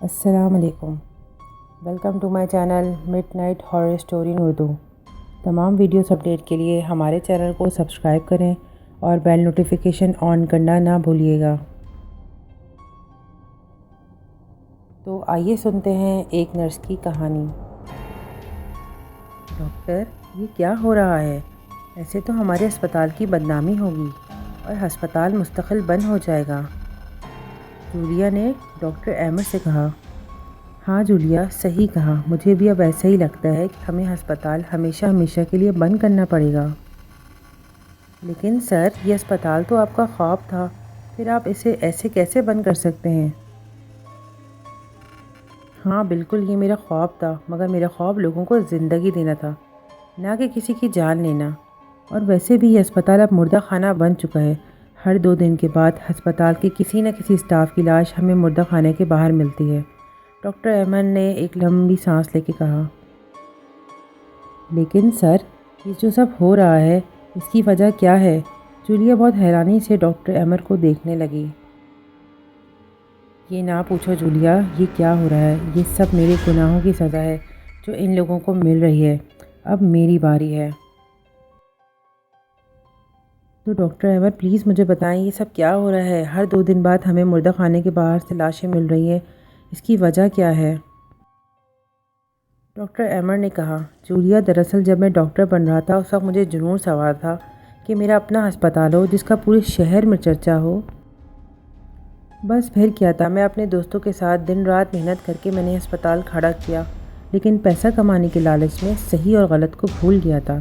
السلام علیکم، welcome to my channel midnight horror story in Urdu. تمام ویڈیوز اپڈیٹ کے لیے ہمارے چینل کو سبسکرائب کریں اور بیل نوٹیفیکیشن آن کرنا نہ بھولیے گا۔ تو آئیے سنتے ہیں ایک نرس کی کہانی۔ ڈاکٹر، یہ کیا ہو رہا ہے؟ ایسے تو ہمارے اسپتال کی بدنامی ہوگی اور ہسپتال مستقل بند ہو جائے گا۔ جولیا نے ڈاکٹر ایمر سے کہا۔ ہاں جولیا، صحیح کہا، مجھے بھی اب ایسا ہی لگتا ہے کہ ہمیں ہسپتال ہمیشہ کے لیے بند کرنا پڑے گا۔ لیکن سر، یہ اسپتال تو آپ کا خواب تھا، پھر آپ اسے ایسے کیسے بند کر سکتے ہیں؟ ہاں بالکل، یہ میرا خواب تھا، مگر میرا خواب لوگوں کو زندگی دینا تھا، نہ کہ کسی کی جان لینا۔ اور ویسے بھی یہ اسپتال اب مردہ خانہ بن چکا ہے۔ ہر 2 دن کے بعد ہسپتال کے کسی نہ کسی اسٹاف کی لاش ہمیں مردہ خانے کے باہر ملتی ہے۔ ڈاکٹر ایمن نے ایک لمبی سانس لے کے کہا۔ لیکن سر، یہ جو سب ہو رہا ہے، اس کی وجہ کیا ہے؟ جولیا بہت حیرانی سے ڈاکٹر ایمر کو دیکھنے لگی۔ یہ نہ پوچھو جولیا، یہ کیا ہو رہا ہے؟ یہ سب میرے گناہوں کی سزا ہے جو ان لوگوں کو مل رہی ہے۔ اب میری باری ہے۔ تو ڈاکٹر ایمر پلیز مجھے بتائیں، یہ سب کیا ہو رہا ہے؟ ہر 2 دن بعد ہمیں مردہ خانے کے باہر سے لاشیں مل رہی ہیں، اس کی وجہ کیا ہے؟ ڈاکٹر ایمر نے کہا۔ جولیا، دراصل جب میں ڈاکٹر بن رہا تھا اس وقت مجھے جنون سوار تھا کہ میرا اپنا ہسپتال ہو جس کا پورے شہر میں چرچا ہو۔ بس پھر کیا تھا، میں اپنے دوستوں کے ساتھ دن رات محنت کر کے میں نے ہسپتال کھڑا کیا، لیکن پیسہ کمانے کے لالچ میں صحیح اور غلط کو بھول گیا تھا۔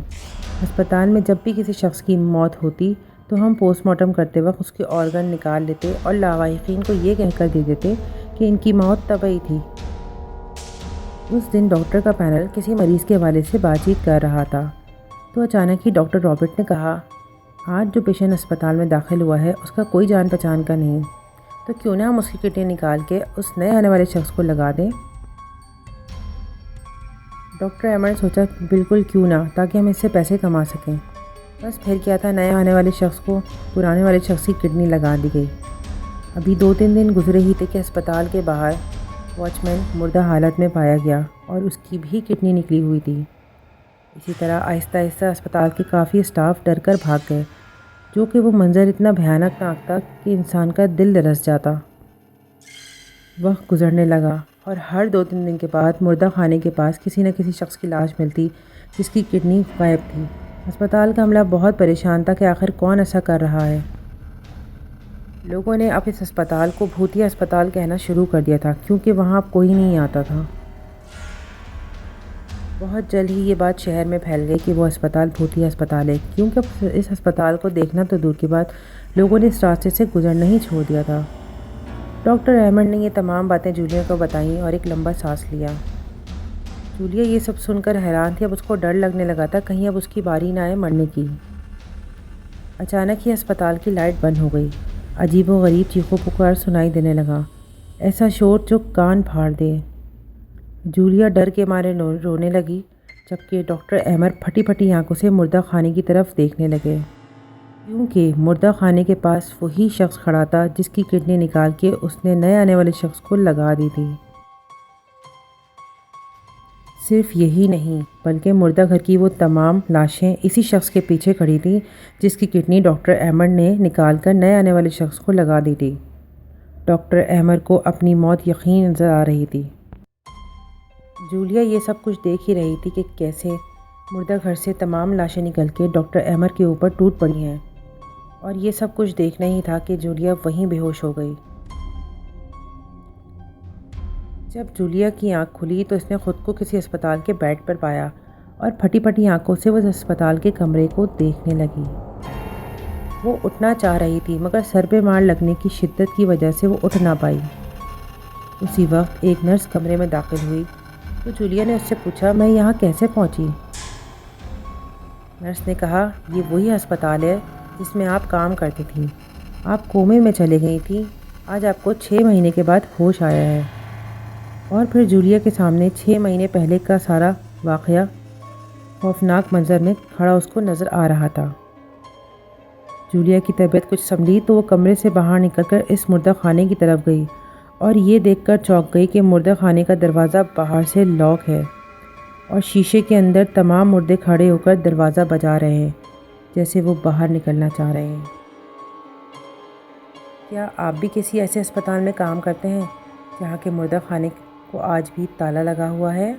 ہسپتال میں جب بھی کسی شخص کی موت ہوتی تو ہم پوسٹ مارٹم کرتے وقت اس کے آرگن نکال لیتے اور لاواحقین کو یہ کہہ کر دے دیتے کہ ان کی موت طبعی تھی۔ اس دن ڈاکٹر کا پینل کسی مریض کے حوالے سے بات چیت کر رہا تھا تو اچانک ہی ڈاکٹر رابرٹ نے کہا، آج جو پیشنٹ اسپتال میں داخل ہوا ہے اس کا کوئی جان پہچان کا نہیں، تو کیوں نہ ہم اس کی کڈنی نکال کے اس نئے آنے والے شخص کو لگا دیں؟ ڈاکٹر ایمر نے سوچا، بالکل کیوں نہ، تاکہ ہم اس سے پیسے کما سکیں۔ بس پھر کیا تھا، نئے آنے والے شخص کو پرانے والے شخص کی کڈنی لگا دی گئی۔ ابھی 2-3 دن گزرے ہی تھے کہ اسپتال کے باہر واچ مین مردہ حالت میں پایا گیا اور اس کی بھی کڈنی نکلی ہوئی تھی۔ اسی طرح آہستہ آہستہ اسپتال کے کافی اسٹاف ڈر کر بھاگ گئے، جو کہ وہ منظر اتنا بھیانک تھا کہ انسان کا دل دھڑک جاتا۔ وقت گزرنے لگا اور ہر 2-3 دن کے بعد مردہ خانے کے پاس کسی نہ کسی شخص کی لاش ملتی جس کی کڈنی غائب تھی۔ اسپتال کا عملہ بہت پریشان تھا کہ آخر کون ایسا کر رہا ہے۔ لوگوں نے اب اس اسپتال کو بھوتیا اسپتال کہنا شروع کر دیا تھا، کیونکہ وہاں اب کوئی نہیں آتا تھا۔ بہت جلد ہی یہ بات شہر میں پھیل گئی کہ وہ اسپتال بھوتیا اسپتال ہے، کیونکہ اس اسپتال کو دیکھنا تو دور کی بات، لوگوں نے اس راستے سے گزرنا ہی چھوڑ دیا تھا۔ ڈاکٹر ایمر نے یہ تمام باتیں جولیا کو بتائیں اور ایک لمبا سانس لیا۔ جولیا یہ سب سن کر حیران تھی، اب اس کو ڈر لگنے لگا تھا کہیں اب اس کی باری نہ آئے مرنے کی۔ اچانک ہی اسپتال کی لائٹ بند ہو گئی۔ عجیب و غریب چیخو پکار سنائی دینے لگا، ایسا شور جو کان پھاڑ دے۔ جولیا ڈر کے مارے رونے لگی، جبکہ ڈاکٹر ایمر پھٹی پھٹی آنکھوں سے مردہ خانے کی طرف دیکھنے لگے، کیونکہ مردہ خانے کے پاس وہی شخص کھڑا تھا جس کی کڈنی نکال کے اس نے نئے آنے والے شخص کو لگا دی تھی۔ صرف یہی نہیں، بلکہ مردہ گھر کی وہ تمام لاشیں اسی شخص کے پیچھے کھڑی تھیں جس کی کڈنی ڈاکٹر ایمر نے نکال کر نئے آنے والے شخص کو لگا دی تھی۔ ڈاکٹر ایمر کو اپنی موت یقین نظر آ رہی تھی۔ جولیا یہ سب کچھ دیکھ ہی رہی تھی کہ کیسے مردہ گھر سے تمام لاشیں نکل کے ڈاکٹر ایمر کے اوپر ٹوٹ پڑی ہیں، اور یہ سب کچھ دیکھنا ہی تھا کہ جولیا وہیں بے ہوش ہو گئی۔ جب جولیا کی آنکھ کھلی تو اس نے خود کو کسی اسپتال کے بیڈ پر پایا اور پھٹی پھٹی آنکھوں سے وہ اسپتال کے کمرے کو دیکھنے لگی۔ وہ اٹھنا چاہ رہی تھی، مگر سر پہ مار لگنے کی شدت کی وجہ سے وہ اٹھ نہ پائی۔ اسی وقت ایک نرس کمرے میں داخل ہوئی تو جولیا نے اس سے پوچھا، میں یہاں کیسے پہنچی؟ نرس نے کہا، یہ وہی ہسپتال ہے جس میں آپ کام کرتی تھیں۔ آپ کومے میں چلے گئی تھیں، آج آپ کو 6 مہینے کے بعد ہوش آیا ہے۔ اور پھر جولیا کے سامنے 6 مہینے پہلے کا سارا واقعہ خوفناک منظر میں کھڑا اس کو نظر آ رہا تھا۔ جولیا کی طبیعت کچھ سنبھلی تو وہ کمرے سے باہر نکل کر اس مردہ خانے کی طرف گئی اور یہ دیکھ کر چونک گئی کہ مردہ خانے کا دروازہ باہر سے لاک ہے اور شیشے کے اندر تمام مردے کھڑے ہو کر دروازہ بجا رہے ہیں جیسے وہ باہر نکلنا چاہ رہے ہیں۔ کیا آپ بھی کسی ایسے اسپتال میں کام کرتے ہیں جہاں کے مردہ خانے کو آج بھی تالا لگا ہوا ہے؟